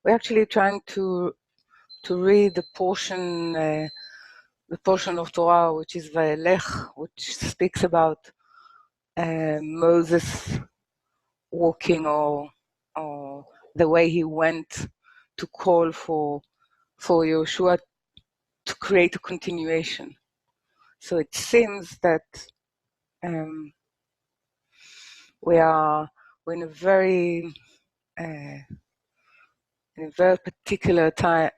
we're actually trying to read the portion of Torah which is Vayelech, which speaks about Moses walking, or the way he went to call for Yoshua to create a continuation. So it seems that we're in a very particular time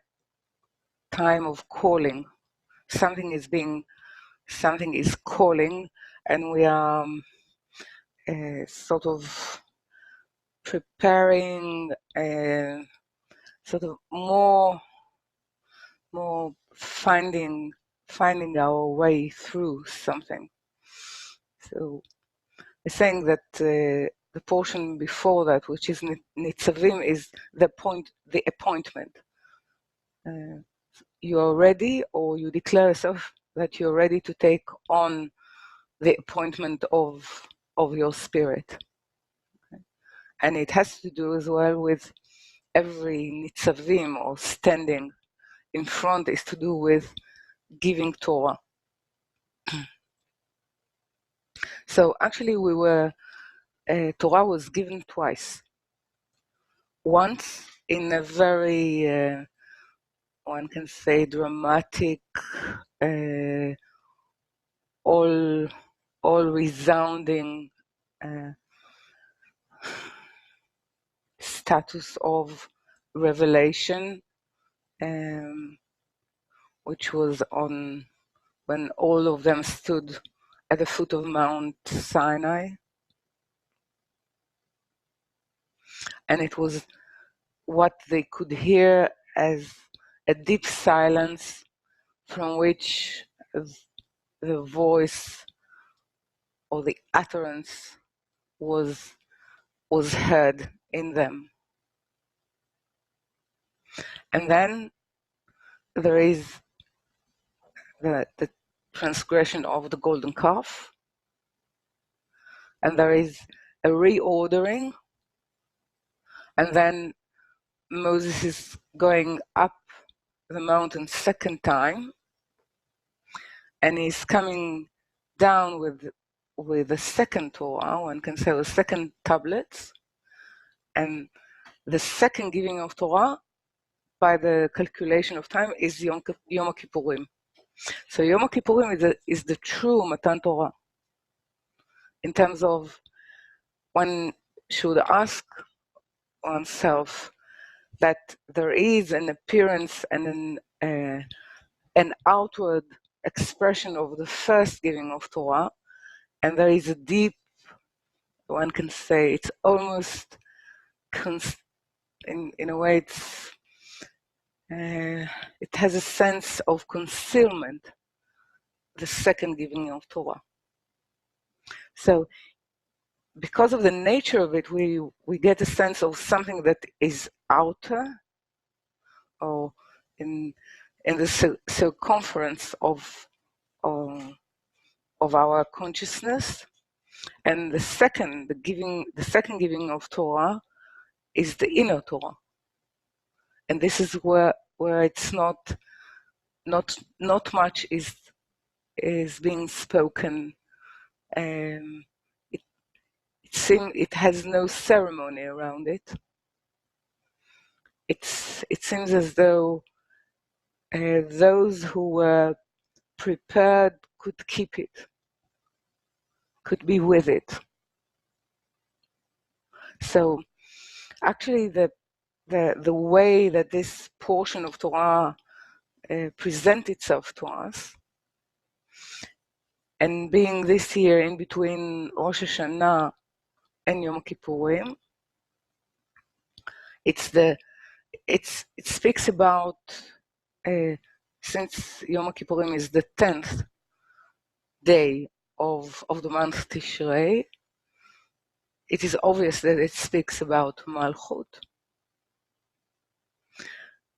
of calling. Something is calling, and we are sort of preparing, sort of more finding our way through something. So we're saying that the portion before that, which is Nitzavim, is the appointment. You are ready, or you declare yourself that you're ready to take on the appointment of your spirit. Okay? And it has to do as well with every Nitzavim, or standing in front, is to do with giving Torah. So actually Torah was given twice. Once in a very, one can say, dramatic, all resounding status of revelation, which was when all of them stood at the foot of Mount Sinai. And it was what they could hear as a deep silence from which the voice or the utterance was heard in them. And then there is the transgression of the golden calf, and there is a reordering, and then Moses is going up the mountain second time, and he's coming down with the second Torah, one can say the second tablets, and the second giving of Torah, by the calculation of time, is Yom Kippurim. So Yom Kippurim is the true Matan Torah. In terms of, one should ask oneself that there is an appearance and an outward expression of the first giving of Torah, and there is a deep, one can say, it's almost in a way it has a sense of concealment, the second giving of Torah. So because of the nature of it, we get a sense of something that is outer, or in the circumference of our consciousness, and the second giving of Torah is the inner Torah, and this is where it's not much is being spoken. It has no ceremony around it. It seems as though those who were prepared could keep it, could be with it. So actually the way that this portion of Torah presents itself to us, and being this year in between Rosh Hashanah and Yom Kippurim, it speaks about, since Yom Kippurim is the 10th day of the month Tishrei, it is obvious that it speaks about Malchut.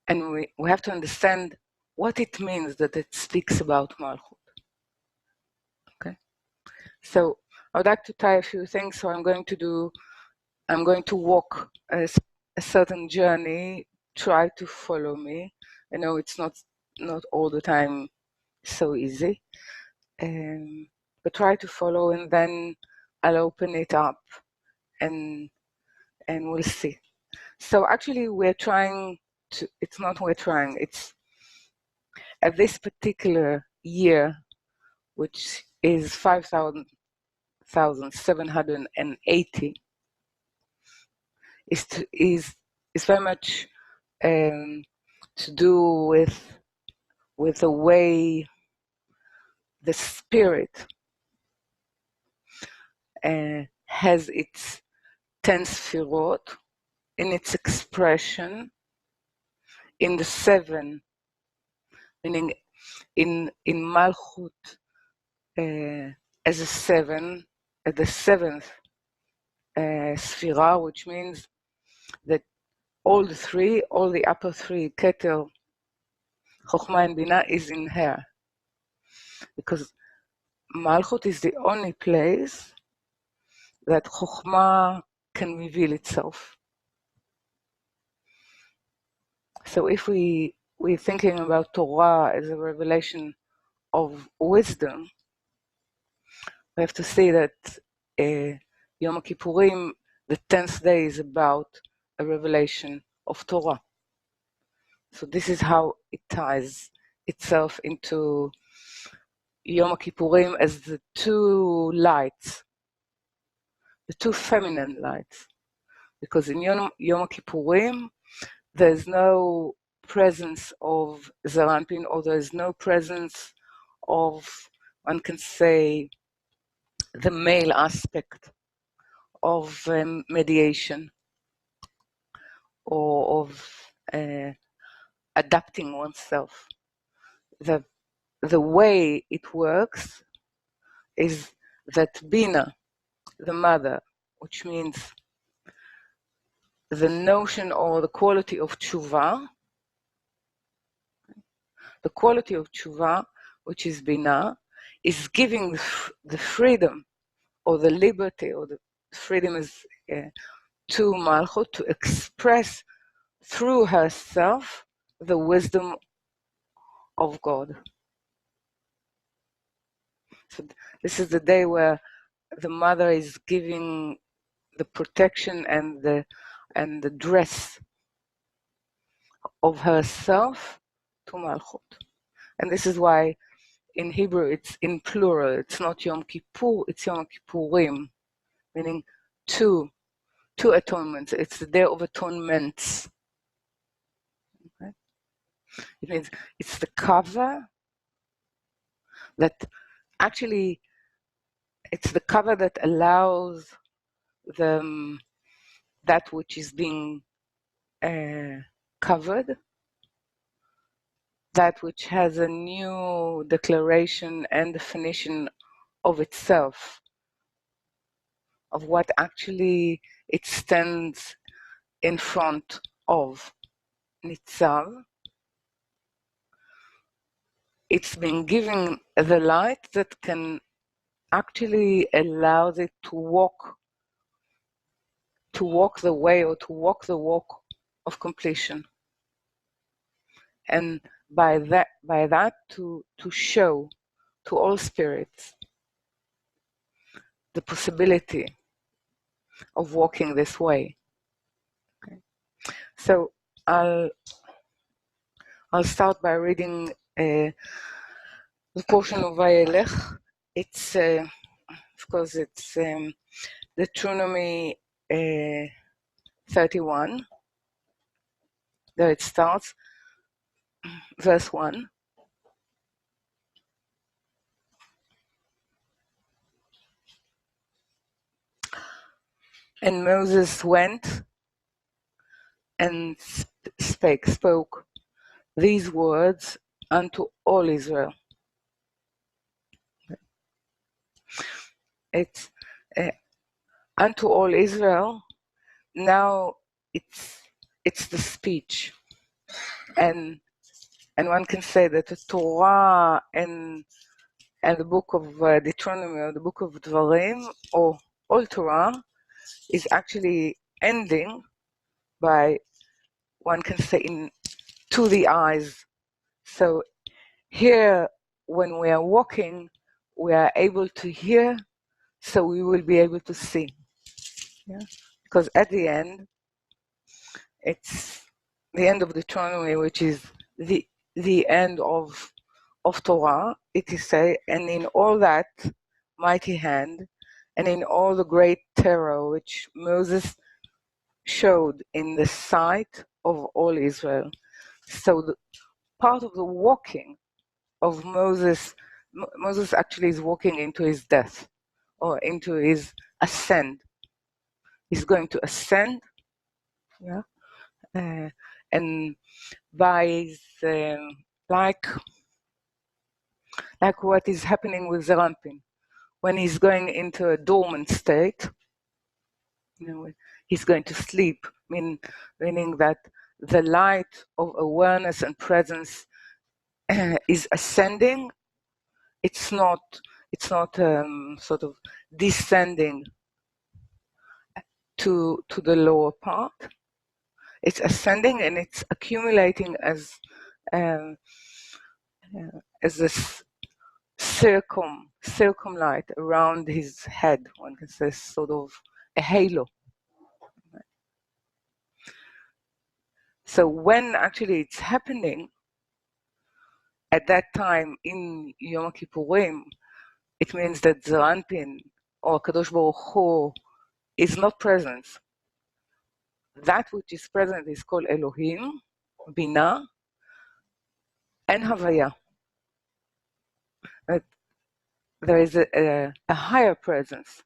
And we have to understand what it means that it speaks about Malchut. Okay, so I would like to tie a few things. So I'm going to walk a certain journey try to follow me. I know it's not all the time so easy, but try to follow, and then I'll open it up, and we'll see. So actually we're trying to, it's not we're trying, it's at this particular year, which is 5,780, is very much to do with the way the spirit has its 10 sfirot in its expression in the 7, meaning in Malchut as a 7, at the 7th Sphira, which means that all the upper three, Keter, Chokhmah and Bina, is in her. Because Malchut is the only place that Chokhmah can reveal itself. So if we're thinking about Torah as a revelation of wisdom, we have to see that Yom Kippurim, the 10th day, is about a revelation of Torah. So this is how it ties itself into Yom Kippurim as the two lights, the two feminine lights. Because in Yom Kippurim, there's no presence of Zeranpin, or there's no presence of, one can say, the male aspect of mediation, or of adapting oneself. The way it works is that Bina, the mother, which means the notion or the quality of tshuva, which is Bina, is giving the freedom or the liberty, or the freedom is to Malchut to express through herself the wisdom of God. So this is the day where the mother is giving the protection and the dress of herself to Malchut. And this is why in Hebrew it's in plural. It's not Yom Kippur, it's Yom Kippurim, meaning two atonements. It's the Day of Atonements. Okay? It means it's the cover that actually, it's the cover that allows that which is being covered, that which has a new declaration and definition of itself, of what actually it stands in front of, Nitzav. It's been given the light that can actually allow it to walk the way, or to walk the walk of completion. And by that to show to all spirits the possibility of walking this way. Okay. So I'll start by reading the portion of Vayelech. It's of course it's Deuteronomy 31. There it starts, verse 1. And Moses went and spoke these words unto all Israel. It's unto all Israel. Now it's the speech, and one can say that the Torah and the book of Deuteronomy, or the book of Dvarim, or all Torah, is actually ending by one can say, to the eyes. So here, when we are walking, we are able to hear, so we will be able to see. Yeah? Because at the end, it's the end of Deuteronomy, which is the end of Torah, it is said, and in all that mighty hand, and in all the great terror which Moses showed in the sight of all Israel. So the part of the walking of Moses actually is walking into his death, or into his ascend. He's going to ascend, yeah, and by his, like what is happening with Zerampin, when he's going into a dormant state, he's going to sleep, meaning that the light of awareness and presence is ascending. It's not sort of descending to the lower part. It's ascending, and it's accumulating as this circumlight around his head. One can say sort of a halo. So when actually it's happening at that time in Yom Kippurim, it means that Zeranpin or Kadosh Baruch Hu is not present. That which is present is called Elohim, Binah, and Havaya. But there is a higher presence.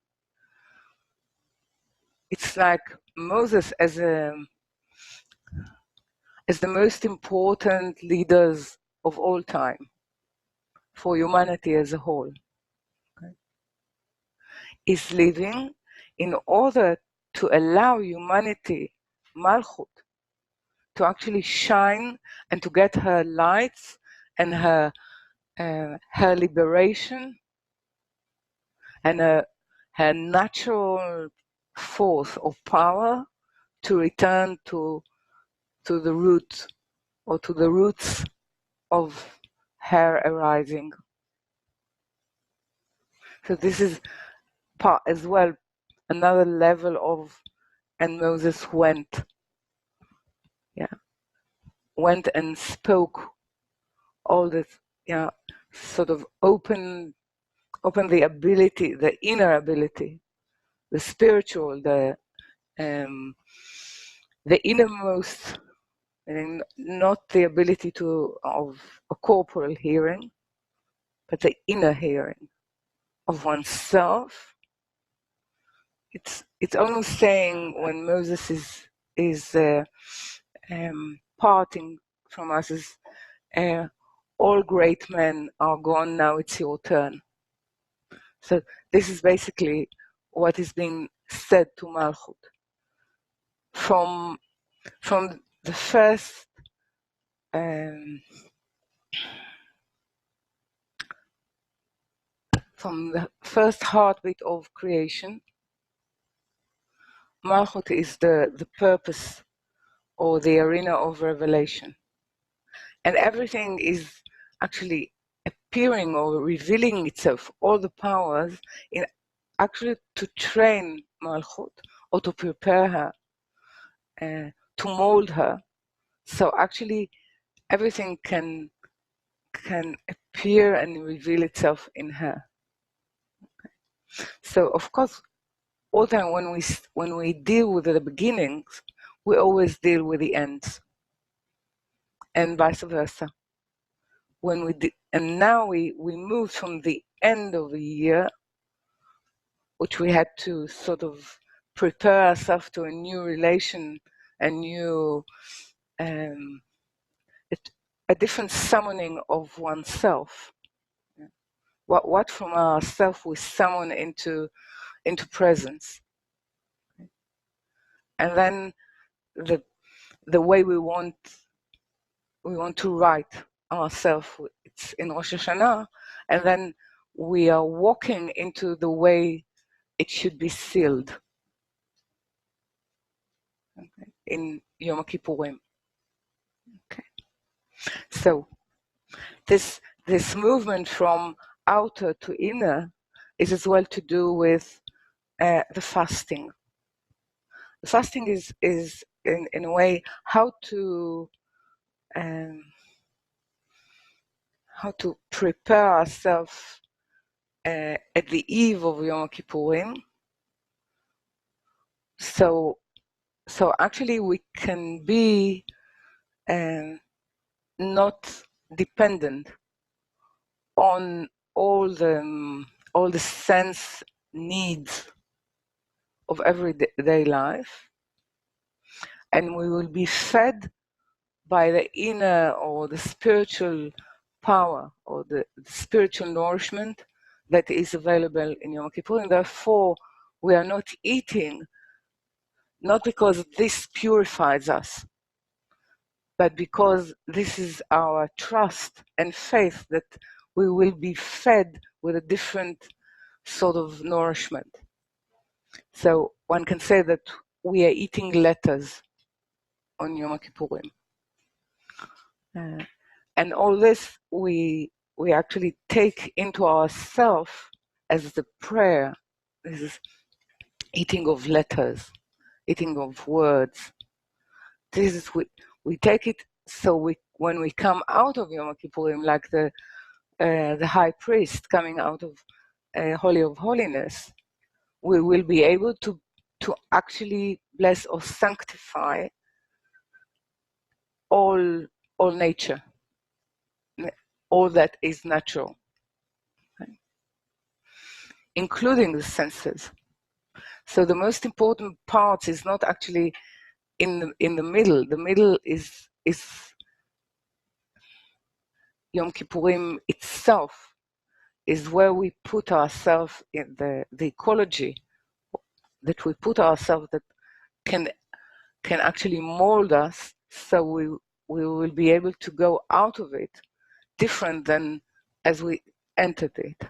It's like Moses as the most important leaders of all time for humanity as a whole. Okay? Is living in order to allow humanity, Malchut, to actually shine and to get her lights and her liberation and her natural force of power to return to the root, or to the roots of her arising. So this is part as well, another level of, and Moses went and spoke all this, sort of open the ability, the inner ability, the spiritual, the innermost, and not the ability of a corporal hearing, but the inner hearing of oneself. It's almost saying, when Moses is parting from us, is all great men are gone, now it's your turn. So this is basically what is being said to Malchut. From the first heartbeat of creation, Malchut is the purpose, or the arena of revelation. And everything is actually appearing or revealing itself, all the powers, in actually to train Malchut, or to prepare her, to mold her. So actually everything can appear and reveal itself in her. So of course, all the time when we deal with the beginnings, we always deal with the ends, and vice versa. And now we moved from the end of the year, which we had to sort of prepare ourselves to a new relation, a new, a different summoning of oneself. What from ourself we summon into presence, and then the way we want to write ourselves, it's in Rosh Hashanah, and then we are walking into the way it should be sealed, in Yom Kippurim. Okay. So this movement from outer to inner is as well to do with the fasting. The fasting is in a way how to prepare ourselves at the eve of Yom Kippurim. So actually we can be not dependent on all the sense needs of everyday life, and we will be fed by the inner or the spiritual power or the spiritual nourishment that is available in Yom Kippur, and therefore we are not eating not because this purifies us, but because this is our trust and faith that we will be fed with a different sort of nourishment. So one can say that we are eating letters on Yom Kippurim. And all this we actually take into ourselves as the prayer. This is eating of letters, eating of words. This is we take it, so when we come out of Yom Kippurim, like the high priest coming out of Holy of Holiness, we will be able to actually bless or sanctify all nature, all that is natural, okay? Including the senses. So the most important part is not actually in the middle. The middle is Yom Kippurim itself, is where we put ourselves in the ecology that we put ourselves that can actually mold us, so we will be able to go out of it different than as we entered it.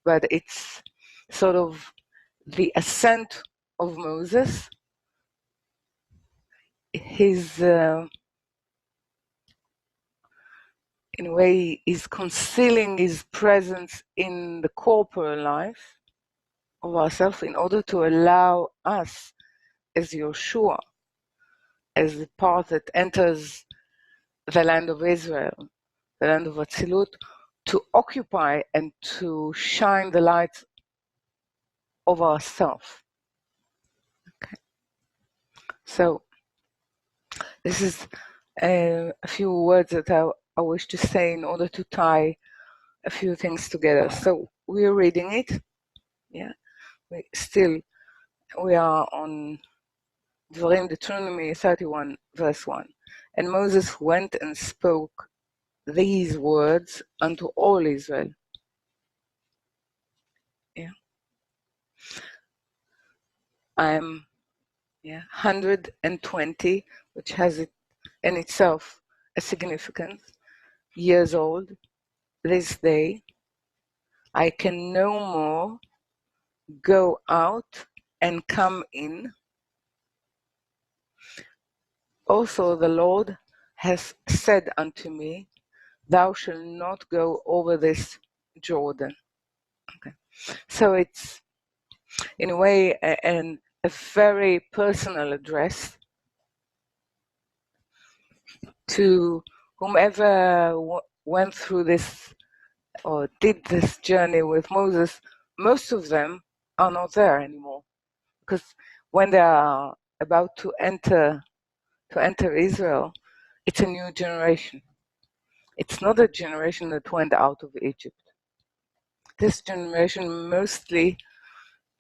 But it's sort of the ascent of Moses, his in a way is concealing his presence in the corporal life of ourselves in order to allow us as Yoshua, as the part that enters the land of Israel, the land of Atzilut, to occupy and to shine the light of ourselves. Okay. So this is a few words that I wish to say in order to tie a few things together. So we're reading it. Yeah, we are on Dvarim, Deuteronomy 31, verse 1. And Moses went and spoke these words unto all Israel. Yeah. I'm 120, which has it in itself a significance, years old. This day, I can no more go out and come in. Also the Lord has said unto me, thou shalt not go over this Jordan. Okay. So it's in a way a very personal address to whomever went through this or did this journey with Moses. Most of them are not there anymore, because when they are about to enter Israel, it's a new generation. It's not a generation that went out of Egypt. This generation mostly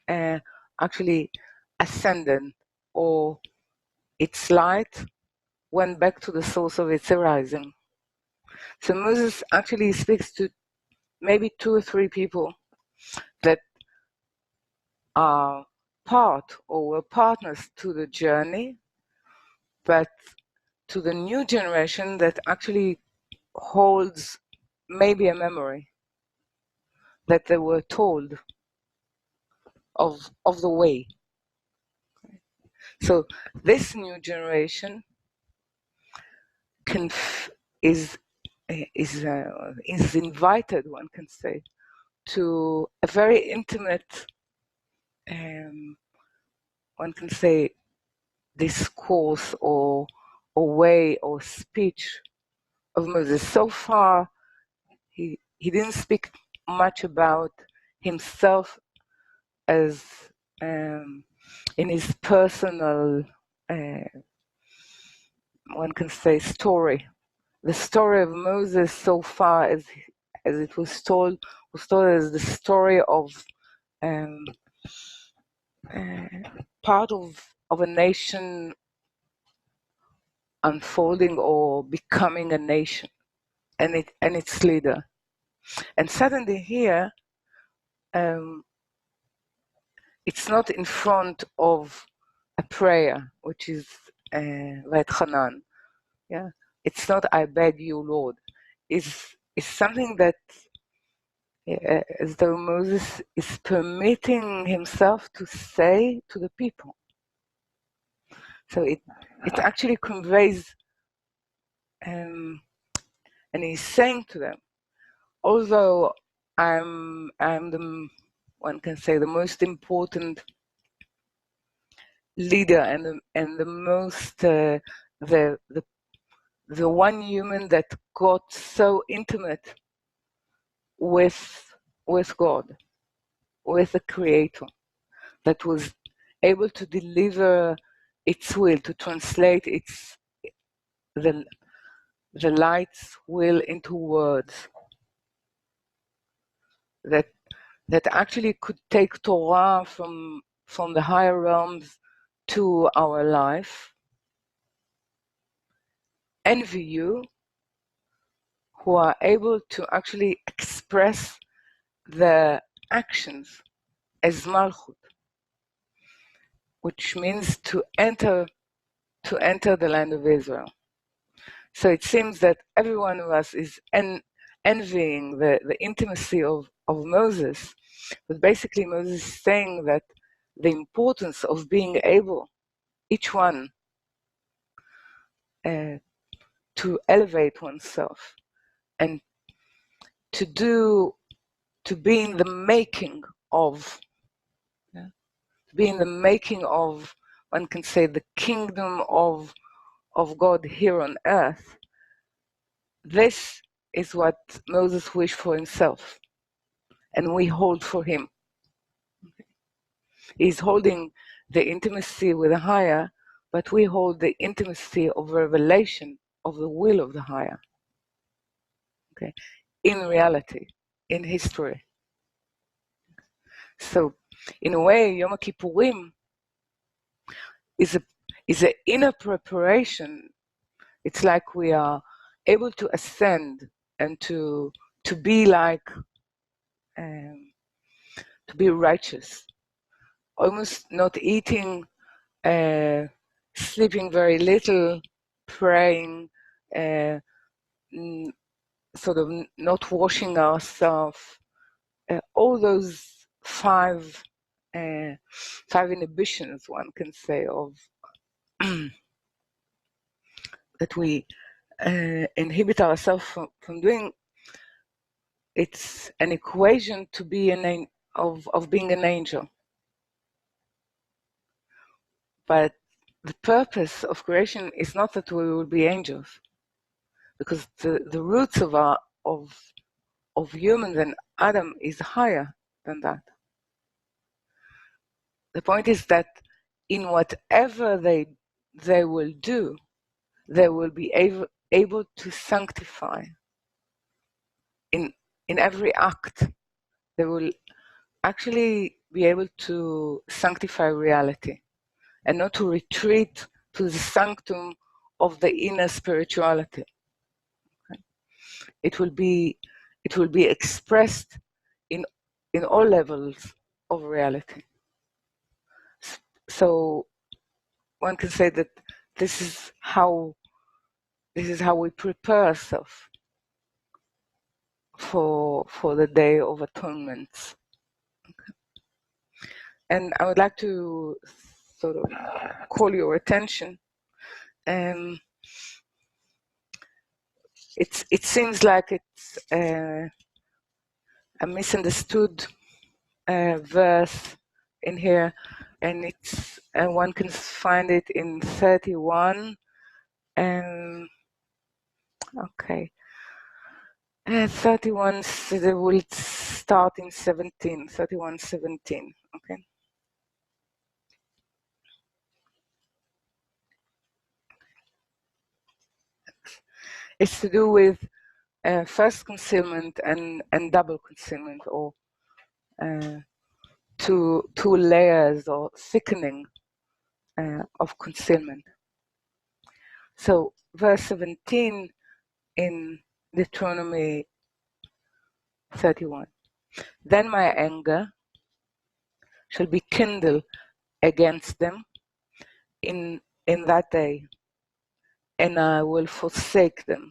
actually ascended, or its light went back to the source of its arising. So Moses actually speaks to maybe 2 or 3 people that are part or were partners to the journey, but to the new generation that actually holds maybe a memory that they were told of the way. So this new generation is invited, one can say, to a very intimate, one can say, discourse or way or speech of Moses. So far, he didn't speak much about himself as in his personal, one can say, story. The story of Moses so far, as it was told as the story of part of a nation unfolding or becoming a nation, and its leader. And suddenly here, it's not in front of a prayer, which is V'etchanan. Yeah, it's not "I beg you, Lord." It's something that, as though Moses is permitting himself to say to the people. So it actually conveys, and he's saying to them, although I'm the, one can say, the most important leader and the most the one human that got so intimate with God, with the Creator, that was able to deliver its will, to translate the light's will into words, that actually could take Torah from the higher realms to our life. Envy you, who are able to actually express the actions as Malchut, which means to enter the land of Israel. So it seems that every one of us is envying the intimacy of Moses, but basically Moses is saying that the importance of being able, each one, to elevate oneself and to be in the making of, one can say, the kingdom of God here on earth. This is what Moses wished for himself, and we hold for him. He's holding the intimacy with the higher, but we hold the intimacy of revelation of the will of the higher. Okay, in reality, in history. So, in a way, Yom Kippurim is an inner preparation. It's like we are able to ascend and to be like, to be righteous, almost not eating, sleeping very little, praying, sort of not washing ourselves, all those five inhibitions, one can say, of that we inhibit ourselves from doing. It's an equation to be of being an angel. But the purpose of creation is not that we will be angels, because the roots of humans and Adam is higher than that. The point is that in whatever they will do, they will be able to sanctify. In every act, they will actually be able to sanctify reality and not to retreat to the sanctum of the inner spirituality. Okay? It will be expressed in all levels of reality. So one can say that this is how we prepare ourselves for the Day of Atonement. Okay. And I would like to sort of call your attention it seems like it's a misunderstood verse in here, and it's one can find it in 31 and okay. 31 will start in 17, 31:17. Okay. It's to do with first concealment and double concealment, or two layers or thickening of concealment. So verse 17 in Deuteronomy 31. Then my anger shall be kindled against them in that day, and I will forsake them,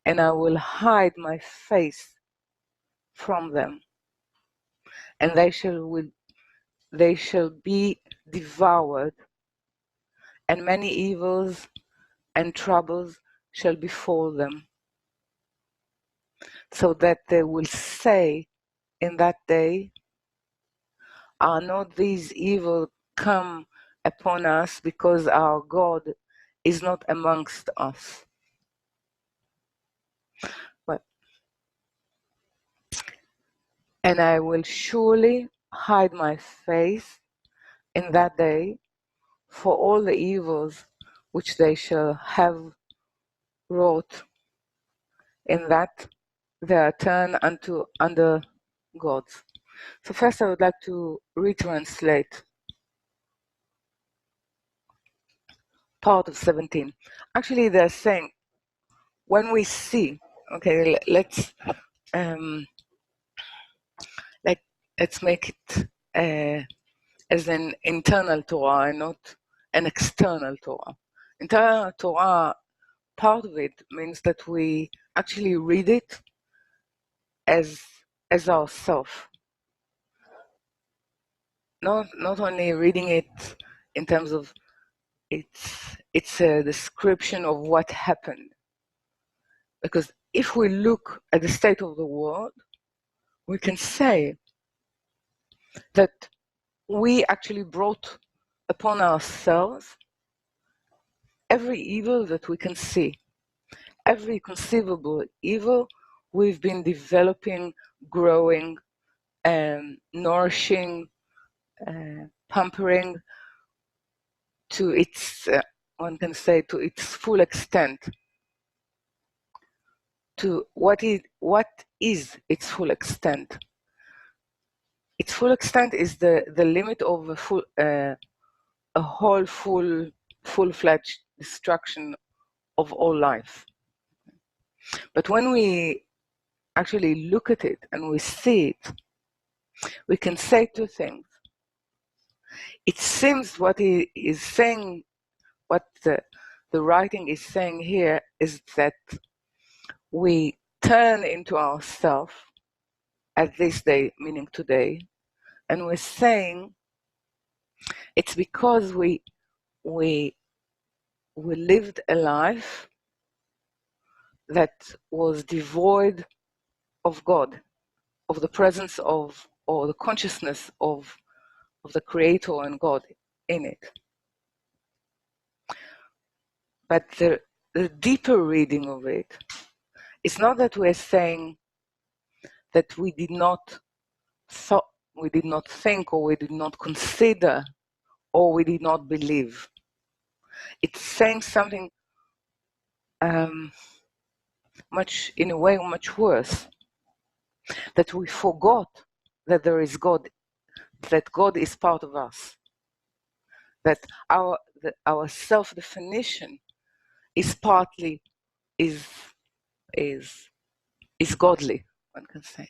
and I will hide my face from them, and they shall be devoured, and many evils and troubles shall befall them, so that they will say in that day, are not these evils come upon us because our God is not amongst us? But, and I will surely hide my face in that day for all the evils which they shall have wrought, in that they are turned under gods. So first I would like to retranslate part of 17. Actually, they're saying, when we see, okay, let's make it as an internal Torah and not an external Torah. Internal Torah, part of it means that we actually read it as ourself. Not only reading it in terms of it's a description of what happened. Because if we look at the state of the world, we can say that we actually brought upon ourselves every evil that we can see. Every conceivable evil we've been developing, growing, nourishing, pampering to its, one can say, to its full extent. To what is its full extent? Its full extent is the limit of a whole full-fledged destruction of all life. But when we actually look at it and we see it, we can say two things. It seems what he is saying, what the writing is saying here, is that we turn into ourselves at this day, meaning today, and we're saying it's because we lived a life that was devoid of God, of the presence of, or the consciousness of the Creator and God in it. But the deeper reading of it is not that we're saying that we did not think, or we did not consider, or we did not believe. It's saying something in a way much worse, that we forgot that there is God, that God is part of us, that our self-definition is partly is godly, one can say.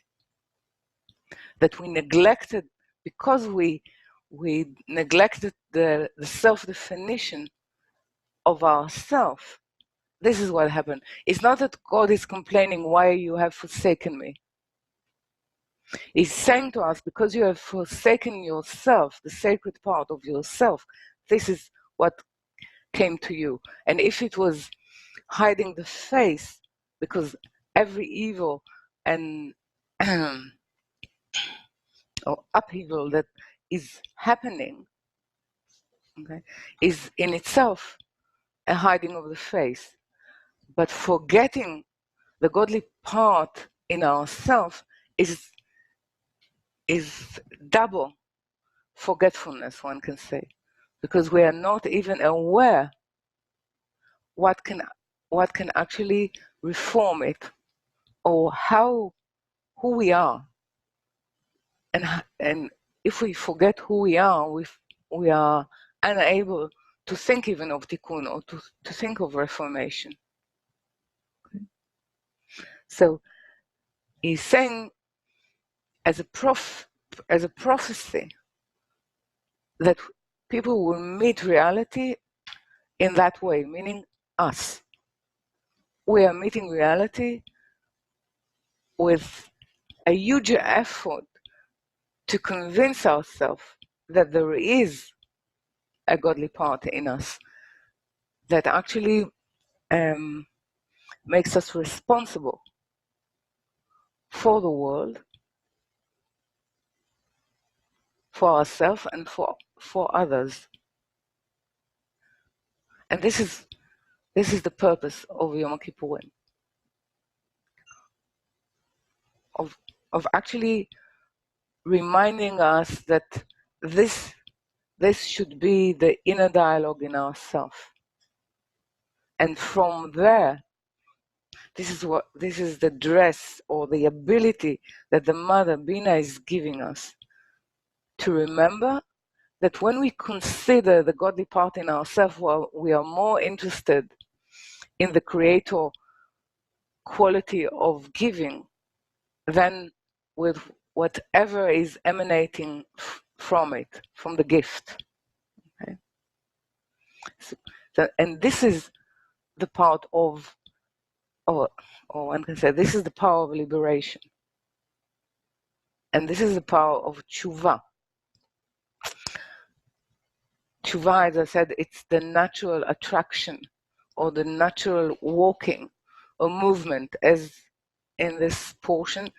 That we neglected, because we neglected the self-definition of ourselves. This is what happened. It's not that God is complaining, why you have forsaken me. He's saying to us, because you have forsaken yourself, the sacred part of yourself, this is what came to you. And if it was hiding the face because every evil and or upheaval that is happening, okay, is in itself a hiding of the face. But forgetting the godly part in ourselves is double forgetfulness, one can say, because we are not even aware what can actually reform it, or who we are. And if we forget who we are, we are unable to think even of tikkun, or to think of reformation. So he's saying, as a prophecy, that people will meet reality in that way, meaning us. We are meeting reality with a huge effort to convince ourselves that there is a godly part in us that actually makes us responsible for the world, for ourselves, and for others. And this is the purpose of Yom Kippurim, of actually reminding us that this should be the inner dialogue in ourselves. And from there, this is the dress, or the ability that the Mother Bina is giving us to remember that when we consider the godly part in ourselves, well, we are more interested in the Creator quality of giving than with whatever is emanating from it, from the gift. Okay? And this is the part of, or one can say, this is the power of liberation. And this is the power of tshuva. Tshuva, as I said, it's the natural attraction, or the natural walking or movement, as in this portion,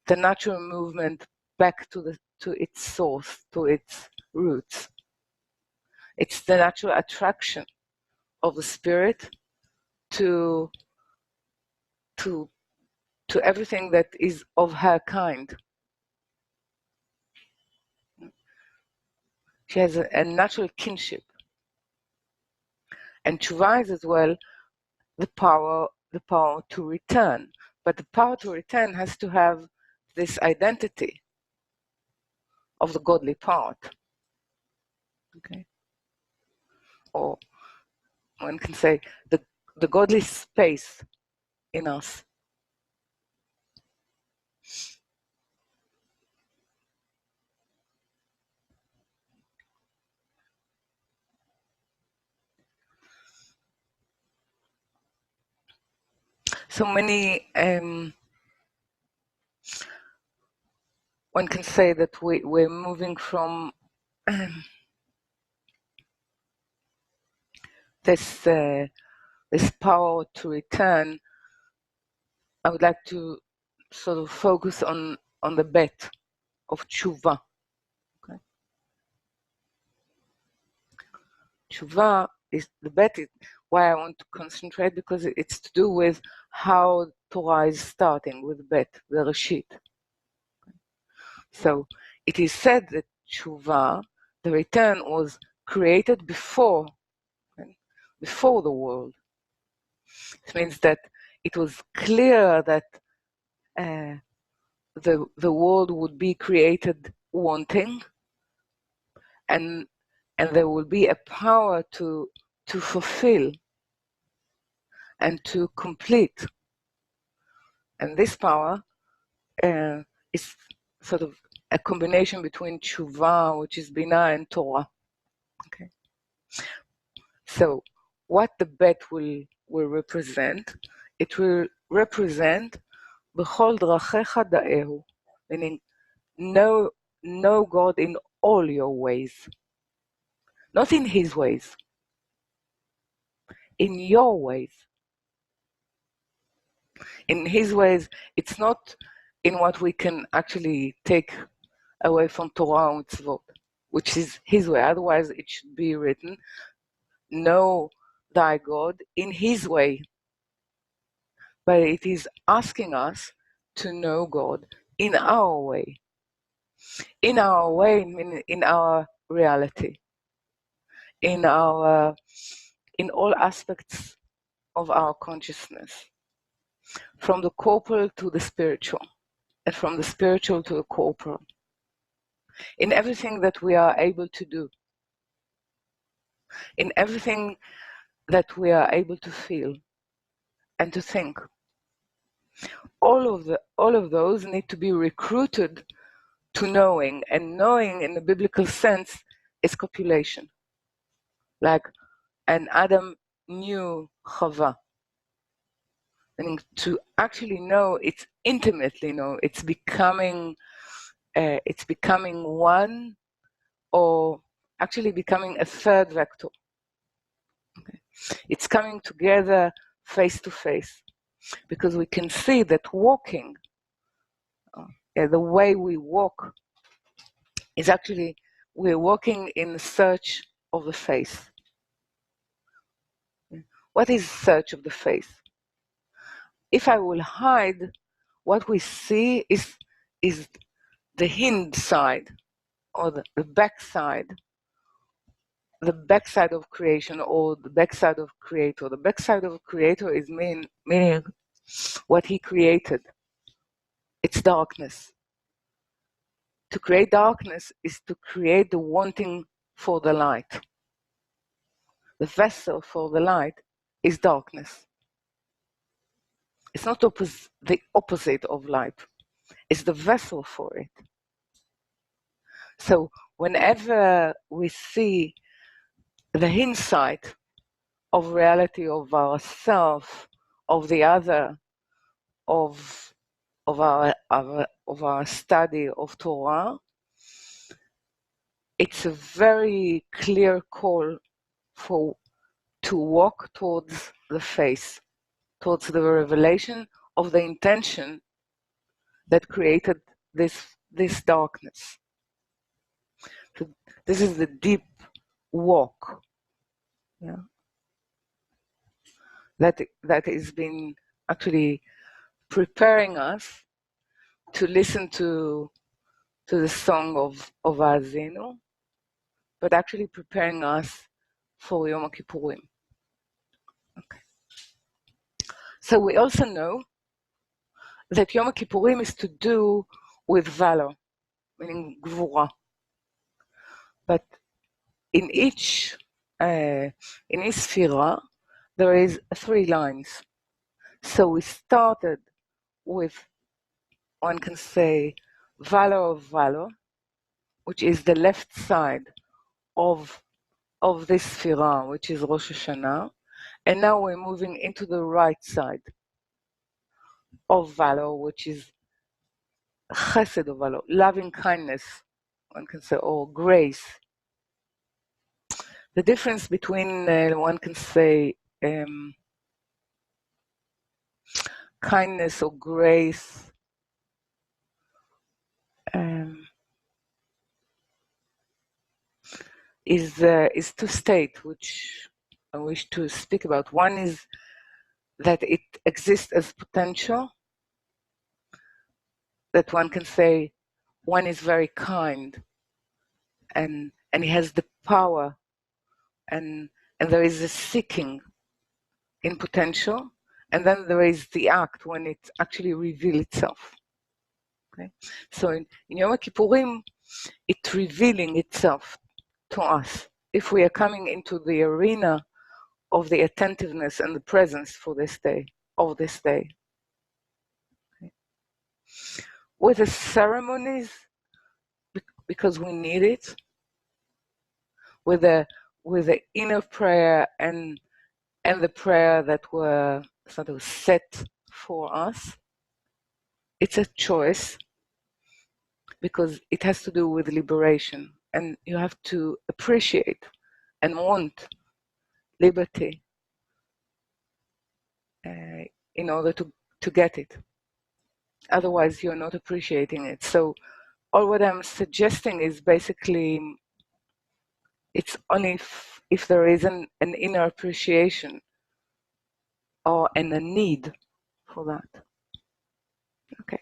the natural movement back to its source, to its roots. It's the natural attraction of the spirit to everything that is of her kind. She has a natural kinship. And tshuva is as well the power to return. But the power to return has to have this identity of the godly part. Okay? Or one can say the godly space in us. So many, one can say that we're moving from this power to return. I would like to sort of focus on the bet of tshuva. Okay? Tshuva is the bet. Why I want to concentrate, because it's to do with how Torah is starting with bet, the Reshit. So it is said that tshuva, the return, was created before the world. It means that it was clear that the world would be created wanting, and there will be a power to fulfill and to complete. And this power is sort of a combination between tshuva, which is bina, and Torah. Okay. So what the bet will represent, it will represent b'chol drachecha da'ehu, meaning know God in all your ways. Not in his ways, in your ways. In his ways, it's not in what we can actually take away from Torah and Mitzvot, which is his way. Otherwise, it should be written, know thy God in his way. But it is asking us to know God in our way. In our way, in our reality. In all aspects of our consciousness. From the corporal to the spiritual. And from the spiritual to the corporal. In everything that we are able to do. In everything that we are able to feel and to think. All of those need to be recruited to knowing, and knowing in the biblical sense is copulation. Like, and Adam knew Chava. Meaning to actually know, it's intimately know, it's becoming one, or actually becoming a third vector. Okay. It's coming together face to face, because we can see that walking, the way we walk, is actually, we're walking in search of the face. What is search of the face? If I will hide, what we see is the hind side, or the backside of creation, or the backside of creator. The backside of creator is meaning what he created. It's darkness. To create darkness is to create the wanting for the light. The vessel for the light is darkness. It's not the opposite of light. It's the vessel for it. So whenever we see the insight of reality of ourself, of the other, of our study of Torah, it's a very clear call to walk towards the face, towards the revelation of the intention that created this darkness. So this is the deep walk, yeah, that has been actually preparing us to listen to the song of Azinu, but actually preparing us for Yom Kippurim. Okay. So we also know that Yom Kippurim is to do with valor, meaning gvura. But in each sphera, there is 3 lines. So we started with, one can say, valor of valor, which is the left side of this sphera, which is Rosh Hashanah, and now we're moving into the right side of valor, which is chesed of valor, loving kindness, one can say, or grace. The difference between, one can say, kindness or grace, is 2 states which I wish to speak about. One is that it exists as potential, that one can say one is very kind, and he has the power, and there is a seeking in potential, and then there is the act when it actually reveals itself. Okay? So in Yom Kippurim, it's revealing itself to us. If we are coming into the arena of the attentiveness and the presence for this day, of this day. Okay? With the ceremonies, because we need it, with the inner prayer and the prayer that were sort of set for us, it's a choice, because it has to do with liberation, and you have to appreciate and want liberty in order to get it. Otherwise, you're not appreciating it. So all what I'm suggesting is basically it's only if there is an inner appreciation or and a need for that. Okay.